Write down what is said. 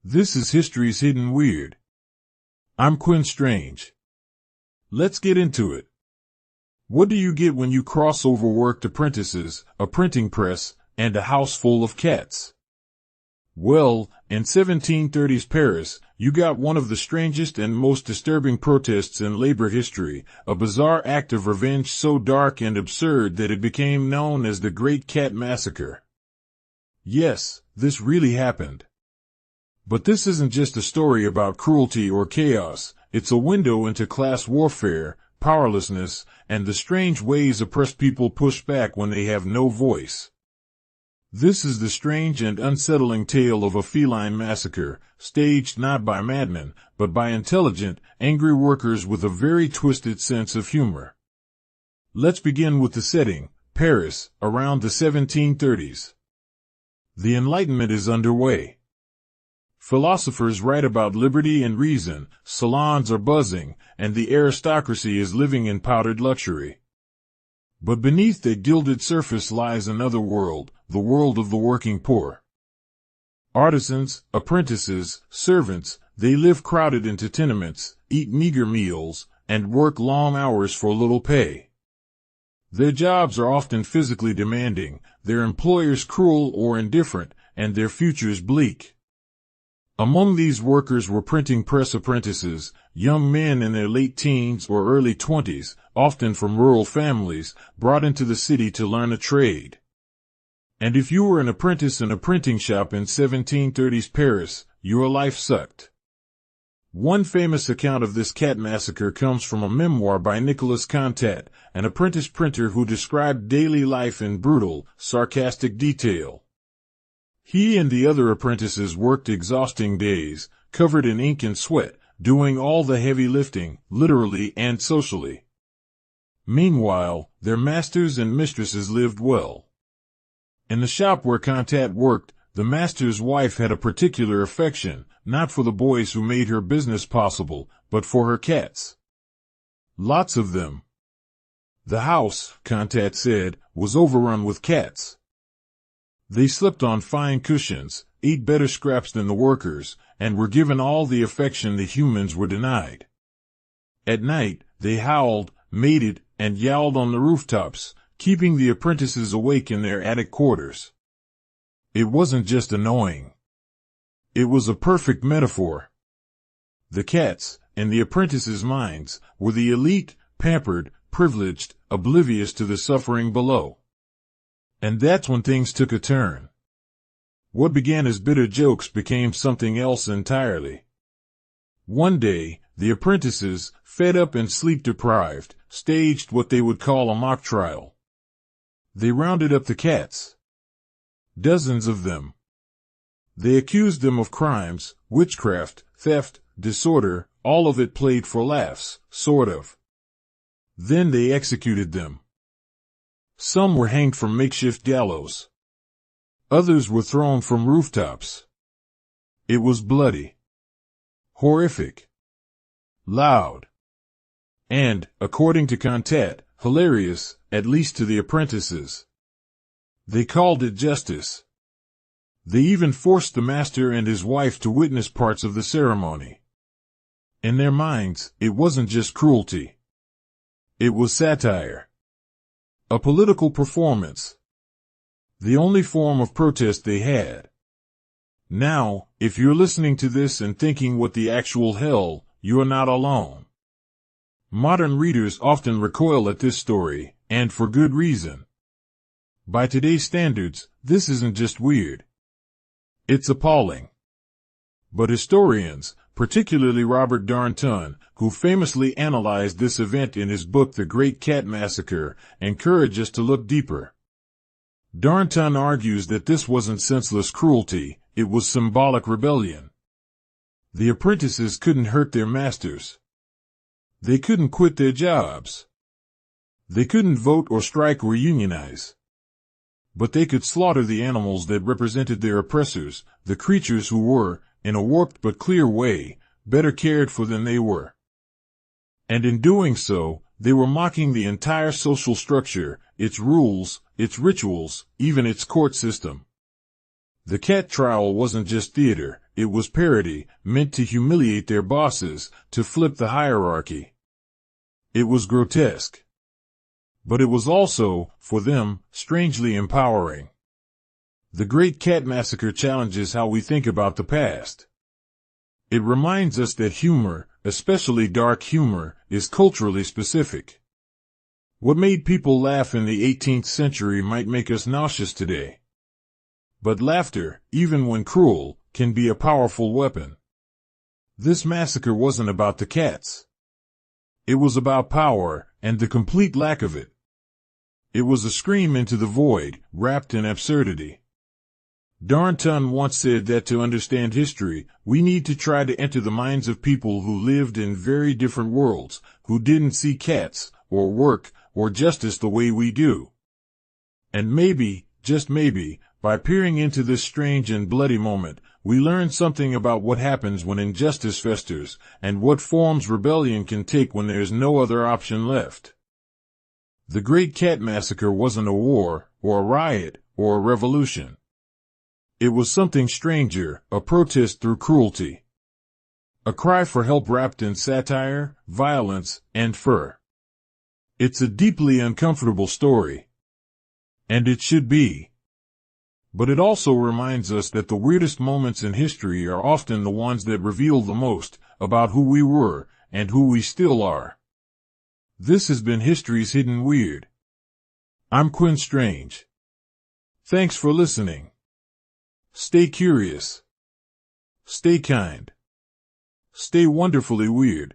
This is History's Hidden Weird. I'm Quinn Strange. Let's get into it. What do you get when you cross overworked apprentices, a printing press, and a house full of cats? Well, in 1730s Paris, you got one of the strangest and most disturbing protests in labor history, a bizarre act of revenge so dark and absurd that it became known as the Great Cat Massacre. Yes, this really happened. But this isn't just a story about cruelty or chaos, it's a window into class warfare, powerlessness, and the strange ways oppressed people push back when they have no voice. This is the strange and unsettling tale of a feline massacre, staged not by madmen, but by intelligent, angry workers with a very twisted sense of humor. Let's begin with the setting, Paris, around the 1730s. The Enlightenment is underway. Philosophers write about liberty and reason, salons are buzzing, and the aristocracy is living in powdered luxury. But beneath that gilded surface lies another world, the world of the working poor. Artisans, apprentices, servants, they live crowded into tenements, eat meager meals, and work long hours for little pay. Their jobs are often physically demanding, their employers cruel or indifferent, and their futures bleak. Among these workers were printing press apprentices, young men in their late teens or early 20s, often from rural families, brought into the city to learn a trade. And if you were an apprentice in a printing shop in 1730s Paris, your life sucked. One famous account of this cat massacre comes from a memoir by Nicolas Contat, an apprentice printer who described daily life in brutal, sarcastic detail. He and the other apprentices worked exhausting days, covered in ink and sweat, doing all the heavy lifting, literally and socially. Meanwhile, their masters and mistresses lived well. In the shop where Contat worked, the master's wife had a particular affection, not for the boys who made her business possible, but for her cats. Lots of them. The house, Contat said, was overrun with cats. They slept on fine cushions, ate better scraps than the workers, and were given all the affection the humans were denied. At night, they howled, mated, and yowled on the rooftops, keeping the apprentices awake in their attic quarters. It wasn't just annoying. It was a perfect metaphor. The cats, in the apprentices' minds, were the elite, pampered, privileged, oblivious to the suffering below. And that's when things took a turn. What began as bitter jokes became something else entirely. One day, the apprentices, fed up and sleep-deprived, staged what they would call a mock trial. They rounded up the cats. Dozens of them. They accused them of crimes, witchcraft, theft, disorder, all of it played for laughs, sort of. Then they executed them. Some were hanged from makeshift gallows. Others were thrown from rooftops. It was bloody, horrific, loud, and, according to Contat, hilarious, at least to the apprentices. They called it justice. They even forced the master and his wife to witness parts of the ceremony. In their minds, it wasn't just cruelty. It was satire. A political performance. The only form of protest they had. Now, if you're listening to this and thinking what the actual hell, you're not alone. Modern readers often recoil at this story, and for good reason. By today's standards, this isn't just weird. It's appalling. But historians, particularly Robert Darnton, who famously analyzed this event in his book The Great Cat Massacre, encourage us to look deeper. Darnton argues that this wasn't senseless cruelty, it was symbolic rebellion. The apprentices couldn't hurt their masters. They couldn't quit their jobs. They couldn't vote or strike or unionize. But they could slaughter the animals that represented their oppressors, the creatures who were, in a warped but clear way, better cared for than they were. And in doing so, they were mocking the entire social structure, its rules, its rituals, even its court system. The cat trial wasn't just theater, it was parody, meant to humiliate their bosses, to flip the hierarchy. It was grotesque. But it was also, for them, strangely empowering. The Great Cat Massacre challenges how we think about the past. It reminds us that humor, especially dark humor, is culturally specific. What made people laugh in the 18th century might make us nauseous today. But laughter, even when cruel, can be a powerful weapon. This massacre wasn't about the cats. It was about power, and the complete lack of it. It was a scream into the void, wrapped in absurdity. Darnton once said that to understand history, we need to try to enter the minds of people who lived in very different worlds, who didn't see cats, or work, or justice the way we do. And maybe, just maybe, by peering into this strange and bloody moment, we learn something about what happens when injustice festers, and what forms rebellion can take when there's no other option left. The Great Cat Massacre wasn't a war, or a riot, or a revolution. It was something stranger, a protest through cruelty. A cry for help wrapped in satire, violence, and fur. It's a deeply uncomfortable story. And it should be. But it also reminds us that the weirdest moments in history are often the ones that reveal the most about who we were and who we still are. This has been History's Hidden Weird. I'm Quinn Strange. Thanks for listening. Stay curious. Stay kind. Stay wonderfully weird.